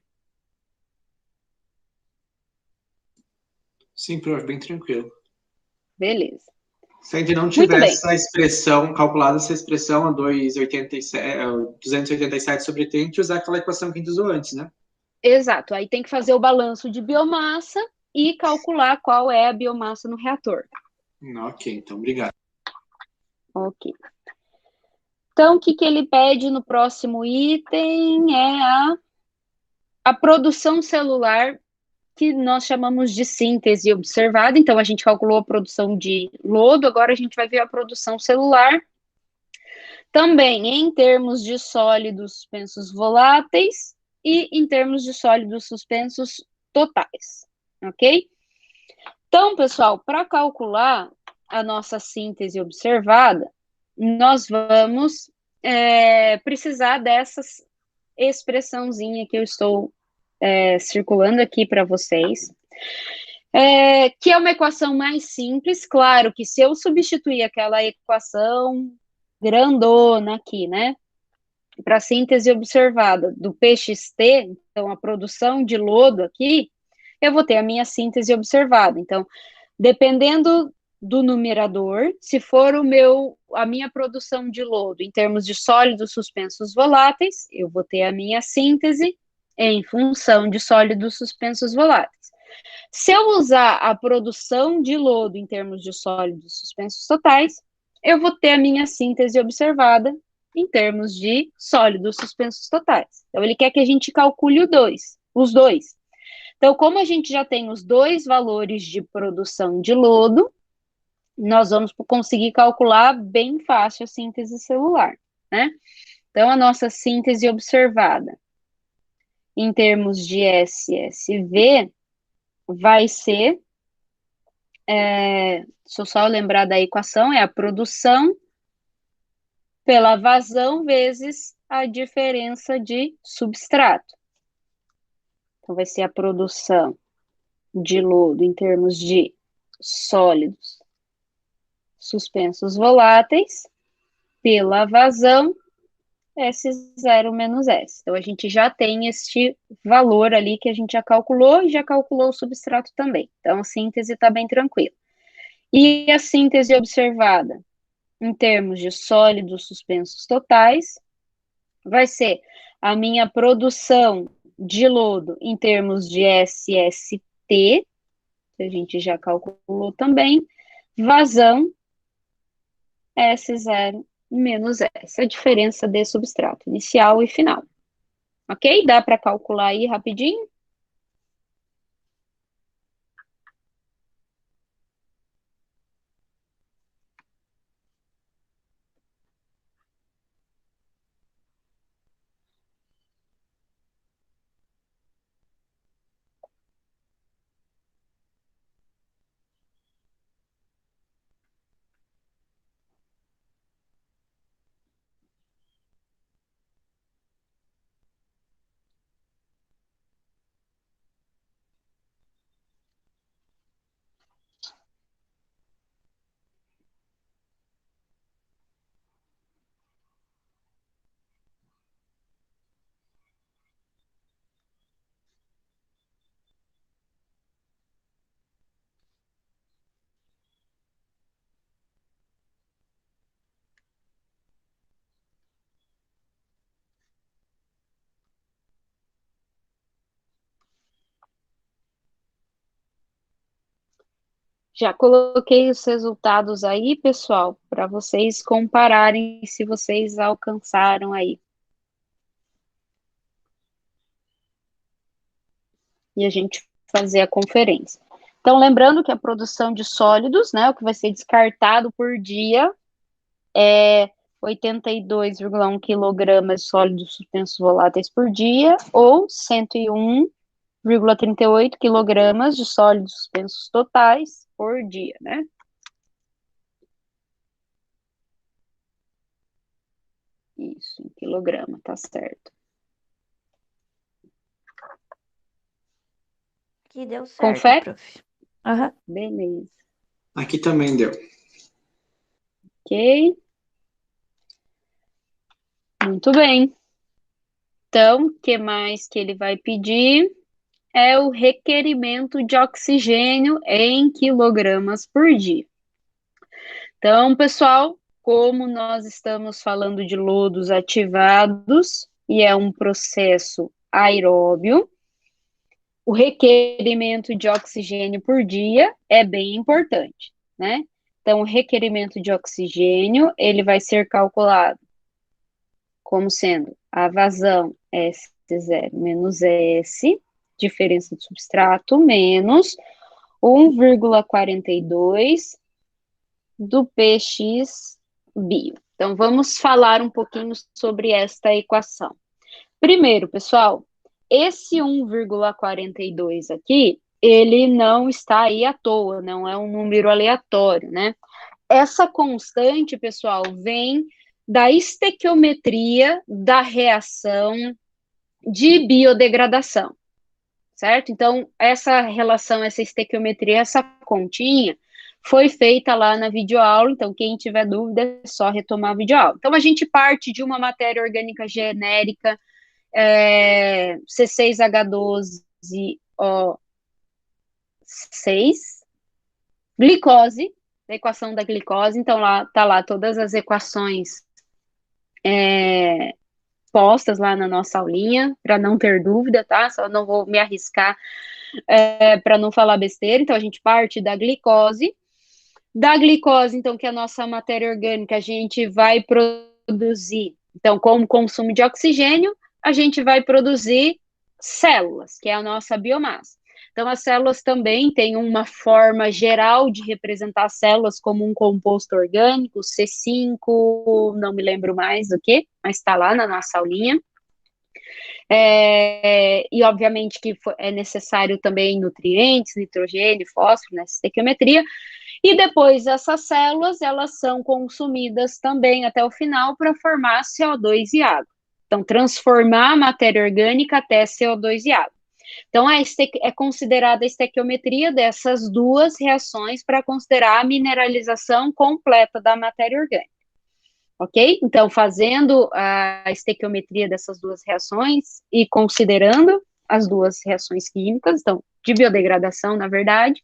Sim, prof, bem tranquilo. Beleza. Se a gente não Muito bem. tivesse a expressão, calculada essa expressão, a 287 sobre 30, a gente usar aquela equação que a gente usou antes, né? Exato. Aí tem que fazer o balanço de biomassa e calcular qual é a biomassa no reator. Ok, então, obrigado. Ok. Então, o que ele pede no próximo item é a produção celular, que nós chamamos de síntese observada. Então, a gente calculou a produção de lodo, agora a gente vai ver a produção celular. Também em termos de sólidos suspensos voláteis e em termos de sólidos suspensos totais, ok? Então, pessoal, para calcular a nossa síntese observada, nós vamos precisar dessa expressãozinha que eu estou circulando aqui para vocês, que é uma equação mais simples. Claro que se eu substituir aquela equação grandona aqui, né, para a síntese observada do PXT, então a produção de lodo aqui, eu vou ter a minha síntese observada. Então, dependendo do numerador, se for a minha produção de lodo em termos de sólidos suspensos voláteis, eu vou ter a minha síntese em função de sólidos suspensos voláteis. Se eu usar a produção de lodo em termos de sólidos suspensos totais, eu vou ter a minha síntese observada em termos de sólidos suspensos totais. Então, ele quer que a gente calcule os dois. Então, como a gente já tem os dois valores de produção de lodo, nós vamos conseguir calcular bem fácil a síntese celular, né? Então, a nossa síntese observada em termos de SSV vai ser, deixa eu só lembrar da equação, é a produção pela vazão vezes a diferença de substrato. Então, vai ser a produção de lodo em termos de sólidos suspensos voláteis pela vazão S0 menos S. Então, a gente já tem este valor ali que a gente já calculou e já calculou o substrato também. Então, a síntese está bem tranquila. E a síntese observada em termos de sólidos suspensos totais vai ser a minha produção de lodo em termos de SST, que a gente já calculou também, vazão S0 menos S, a diferença de substrato inicial e final. Ok? Dá para calcular aí rapidinho? Já coloquei os resultados aí, pessoal, para vocês compararem se vocês alcançaram aí. E a gente fazer a conferência. Então, lembrando que a produção de sólidos, né, o que vai ser descartado por dia é 82,1 quilogramas de sólidos suspensos voláteis por dia, ou 101,38 quilogramas de sólidos suspensos totais por dia, né? Isso, em quilograma, tá certo. Aqui deu certo, Confere? prof. Aham. Beleza. Aqui também deu. Ok. Muito bem. Então, o que mais que ele vai pedir? É o requerimento de oxigênio em quilogramas por dia. Então, pessoal, como nós estamos falando de lodos ativados e é um processo aeróbio, o requerimento de oxigênio por dia é bem importante, né? Então, o requerimento de oxigênio, ele vai ser calculado como sendo a vazão S0 menos S, diferença de substrato, menos 1,42 do Px bio. Então, vamos falar um pouquinho sobre esta equação. Primeiro, pessoal, esse 1,42 aqui, ele não está aí à toa, não é um número aleatório, né? Essa constante, pessoal, vem da estequiometria da reação de biodegradação, certo? Então, essa relação, essa estequiometria, essa continha, foi feita lá na videoaula, então quem tiver dúvida é só retomar a videoaula. Então, a gente parte de uma matéria orgânica genérica, C6H12O6, glicose, a equação da glicose, então lá tá lá todas as equações postas lá na nossa aulinha, para não ter dúvida, tá? Só não vou me arriscar para não falar besteira. Então, a gente parte da glicose. Da glicose, então, que é a nossa matéria orgânica, a gente vai produzir. Então, como consumo de oxigênio, a gente vai produzir células, que é a nossa biomassa. Então, as células também têm uma forma geral de representar as células como um composto orgânico, C5, não me lembro mais do que, mas está lá na nossa aulinha. E obviamente que é necessário também nutrientes, nitrogênio, fósforo nessa estequiometria, e depois essas células, elas são consumidas também até o final para formar CO2 e água. Então, transformar a matéria orgânica até CO2 e água. Então, é considerada a estequiometria dessas duas reações para considerar a mineralização completa da matéria orgânica. Ok? Então, fazendo a estequiometria dessas duas reações e considerando as duas reações químicas, então, de biodegradação, na verdade,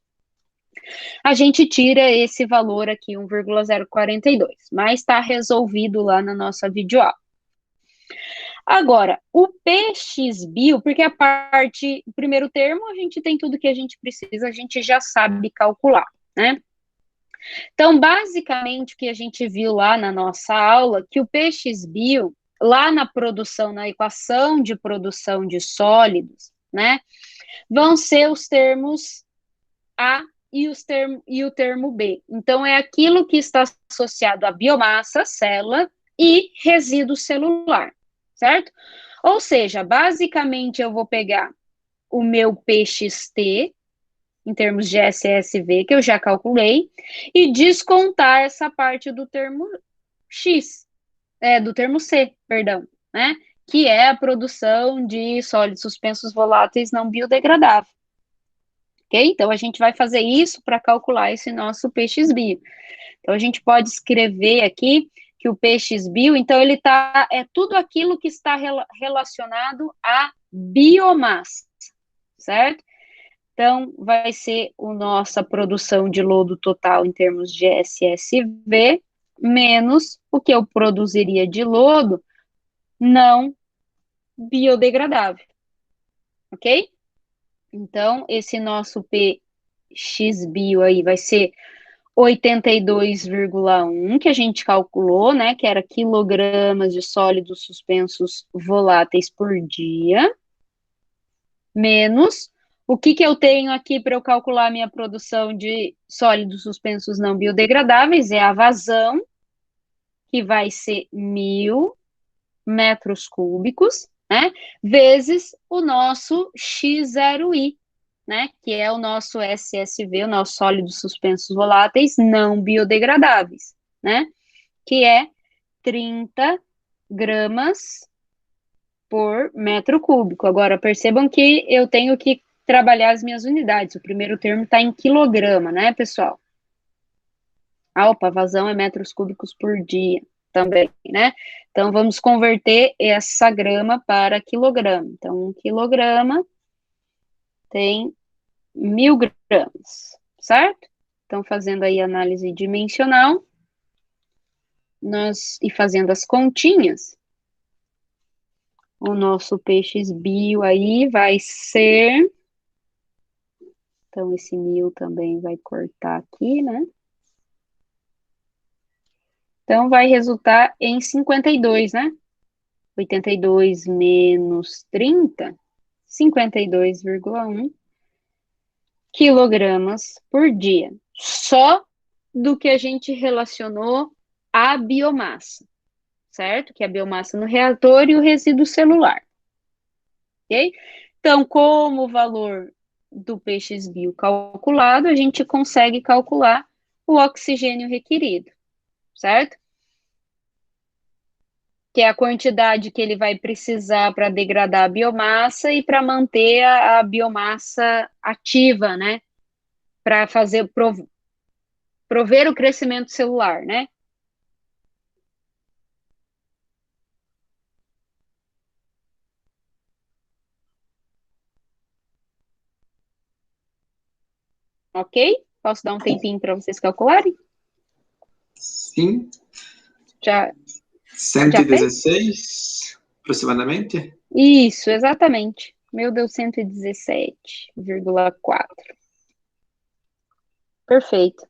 a gente tira esse valor aqui, 1,042, mas está resolvido lá na nossa videoaula. Agora, o PX-bio, porque a parte, o primeiro termo, a gente tem tudo que a gente precisa, a gente já sabe calcular, né? Então, basicamente, o que a gente viu lá na nossa aula, que o PX-bio, lá na produção, na equação de produção de sólidos, né, vão ser os termos A e o termo B. Então, é aquilo que está associado à biomassa, célula, e resíduo celular, certo? Ou seja, basicamente, eu vou pegar o meu PXT, em termos de SSV, que eu já calculei, e descontar essa parte do termo X, do termo C, perdão, né? Que é a produção de sólidos suspensos voláteis não biodegradáveis. Ok? Então, a gente vai fazer isso para calcular esse nosso PX-bio. Então, a gente pode escrever aqui que o PX-bio, então, ele é tudo aquilo que está relacionado à biomassa, certo? Então, vai ser a nossa produção de lodo total em termos de SSV, menos o que eu produziria de lodo não biodegradável, ok? Então, esse nosso X-bio aí vai ser 82,1, que a gente calculou, né, que era quilogramas de sólidos suspensos voláteis por dia, menos o que eu tenho aqui para eu calcular a minha produção de sólidos suspensos não biodegradáveis, é a vazão, que vai ser 1.000 metros cúbicos, né, vezes o nosso X0I, né, que é o nosso SSV, o nosso sólidos suspensos voláteis não biodegradáveis, né, que é 30 gramas por metro cúbico. Agora, percebam que eu tenho que trabalhar as minhas unidades. O primeiro termo está em quilograma, né, pessoal? Opa, vazão é metros cúbicos por dia também, né? Então, vamos converter essa grama para quilograma. Então, 1 quilograma tem 1.000 gramas, certo? Então, fazendo aí análise dimensional, e fazendo as continhas, o nosso peixes-bio aí vai ser... Então, esse 1.000 também vai cortar aqui, né? Então, vai resultar em 52, né? 82 menos 30, 52,1 quilogramas por dia. Só do que a gente relacionou à biomassa, certo? Que é a biomassa no reator e o resíduo celular. Ok? Então, como o valor do peixes-bio calculado, a gente consegue calcular o oxigênio requerido, certo? Que é a quantidade que ele vai precisar para degradar a biomassa e para manter a biomassa ativa, né? Para fazer prover o crescimento celular, né? Ok? Posso dar um tempinho para vocês calcularem? Sim. Já fez? 116, aproximadamente. Isso, exatamente. Meu Deus, 117,4. Perfeito.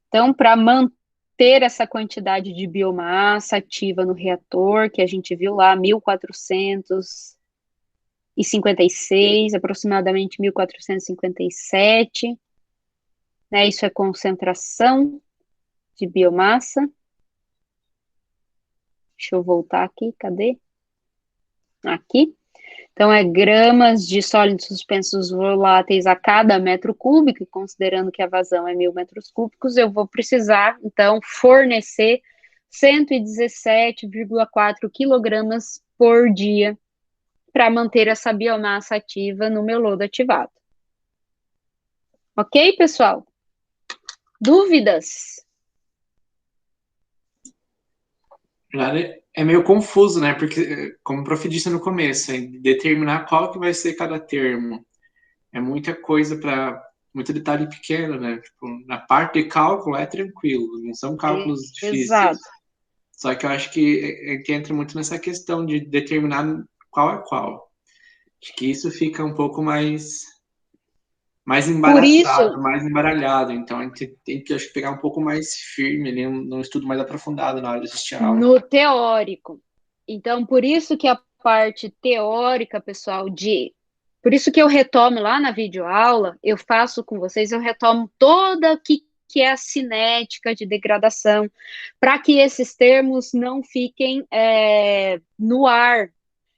Então, para manter essa quantidade de biomassa ativa no reator, que a gente viu lá, 1.456, aproximadamente 1.457, né? Isso é concentração de biomassa. Deixa eu voltar aqui, cadê? Aqui. Então, é gramas de sólidos suspensos voláteis a cada metro cúbico, e considerando que a vazão é 1.000 metros cúbicos, eu vou precisar, então, fornecer 117,4 quilogramas por dia para manter essa biomassa ativa no meu lodo ativado. Ok, pessoal? Dúvidas? É meio confuso, né? Porque, como o prof disse no começo, determinar qual que vai ser cada termo. É muita coisa para muito detalhe pequeno, né? Tipo, na parte de cálculo é tranquilo, não são cálculos difíceis. Exato. Só que eu acho que entra muito nessa questão de determinar qual é qual. Acho que isso fica um pouco mais embaraçado, mais embaralhado. Então, a gente tem que, acho, pegar um pouco mais firme ali, num estudo mais aprofundado na hora de assistir a aula. No teórico. Então, por isso que a parte teórica, pessoal, por isso que eu retomo lá na videoaula, eu faço com vocês, eu retomo toda que é a cinética de degradação, para que esses termos não fiquem no ar.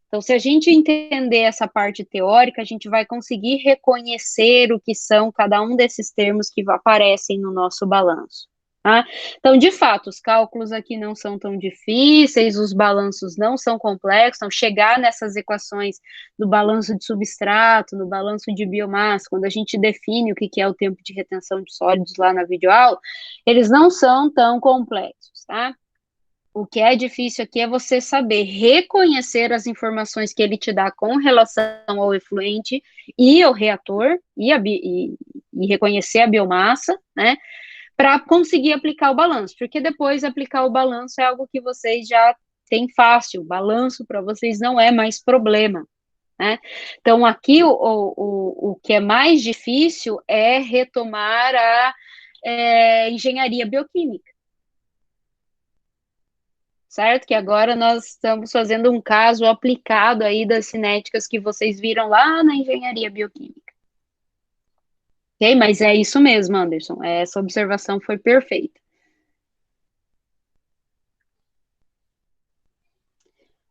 Então, se a gente entender essa parte teórica, a gente vai conseguir reconhecer o que são cada um desses termos que aparecem no nosso balanço. Tá? Então, de fato, os cálculos aqui não são tão difíceis, os balanços não são complexos, então chegar nessas equações do balanço de substrato, no balanço de biomassa, quando a gente define o que é o tempo de retenção de sólidos lá na videoaula, eles não são tão complexos, tá? O que é difícil aqui é você saber reconhecer as informações que ele te dá com relação ao efluente e ao reator, e reconhecer a biomassa, né? Para conseguir aplicar o balanço, porque depois aplicar o balanço é algo que vocês já tem fácil, balanço para vocês não é mais problema, né? Então, aqui o que é mais difícil é retomar a engenharia bioquímica, certo? Que agora nós estamos fazendo um caso aplicado aí das cinéticas que vocês viram lá na engenharia bioquímica. Ok? Mas é isso mesmo, Anderson. Essa observação foi perfeita.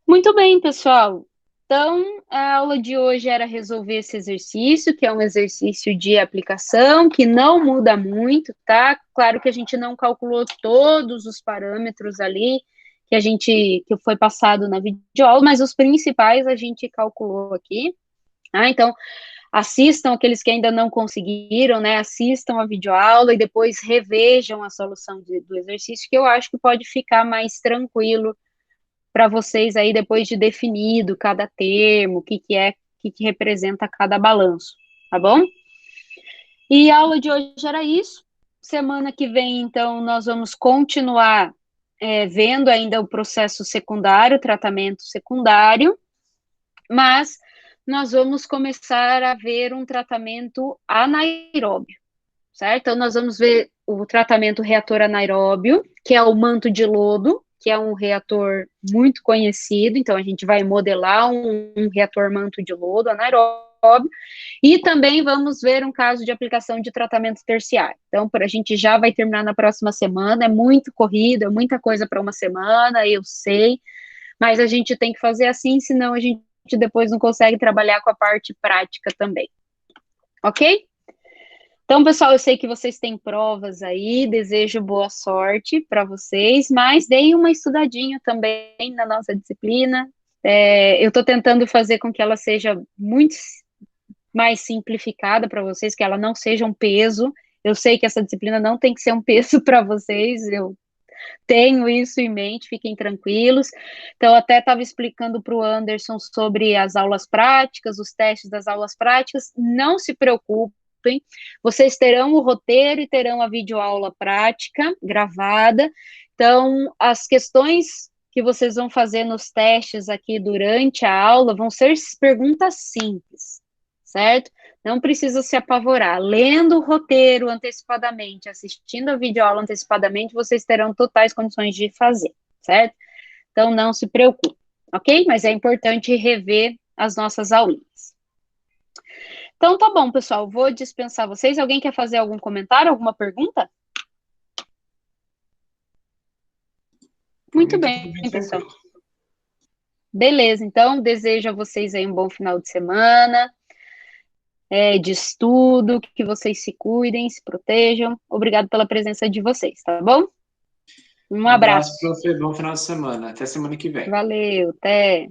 Muito bem, pessoal. Então, a aula de hoje era resolver esse exercício, que é um exercício de aplicação, que não muda muito, tá? Claro que a gente não calculou todos os parâmetros ali que foi passado na videoaula, mas os principais a gente calculou aqui. Então, assistam aqueles que ainda não conseguiram, né? Assistam a videoaula e depois revejam a solução do exercício, que eu acho que pode ficar mais tranquilo para vocês aí depois de definido cada termo, o que representa cada balanço, tá bom? E a aula de hoje era isso. Semana que vem, então, nós vamos continuar vendo ainda o processo secundário, tratamento secundário, mas nós vamos começar a ver um tratamento anaeróbio, certo? Então, nós vamos ver o tratamento reator anaeróbio, que é o manto de lodo, que é um reator muito conhecido, então a gente vai modelar um reator manto de lodo anaeróbio, e também vamos ver um caso de aplicação de tratamento terciário. Então, a gente já vai terminar na próxima semana, é muito corrido, é muita coisa para uma semana, eu sei, mas a gente tem que fazer assim, senão a gente depois não consegue trabalhar com a parte prática também. Ok? Então, pessoal, eu sei que vocês têm provas aí, desejo boa sorte para vocês, mas deem uma estudadinha também na nossa disciplina. Eu estou tentando fazer com que ela seja muito mais simplificada para vocês, que ela não seja um peso. Eu sei que essa disciplina não tem que ser um peso para vocês, eu tenho isso em mente, fiquem tranquilos. Então, eu até estava explicando para o Anderson sobre as aulas práticas, os testes das aulas práticas. Não se preocupem, vocês terão o roteiro e terão a videoaula prática gravada. Então, as questões que vocês vão fazer nos testes aqui durante a aula vão ser perguntas simples, certo? Não precisa se apavorar. Lendo o roteiro antecipadamente, assistindo a videoaula antecipadamente, vocês terão totais condições de fazer, certo? Então, não se preocupe, ok? Mas é importante rever as nossas aulinhas. Então, tá bom, pessoal. Vou dispensar vocês. Alguém quer fazer algum comentário, alguma pergunta? Muito bem, pessoal. Beleza, então, desejo a vocês aí um bom final de semana. De estudo, que vocês se cuidem, se protejam. Obrigado pela presença de vocês, tá bom? Um abraço. Prof. Bom final de semana. Até semana que vem. Valeu, até.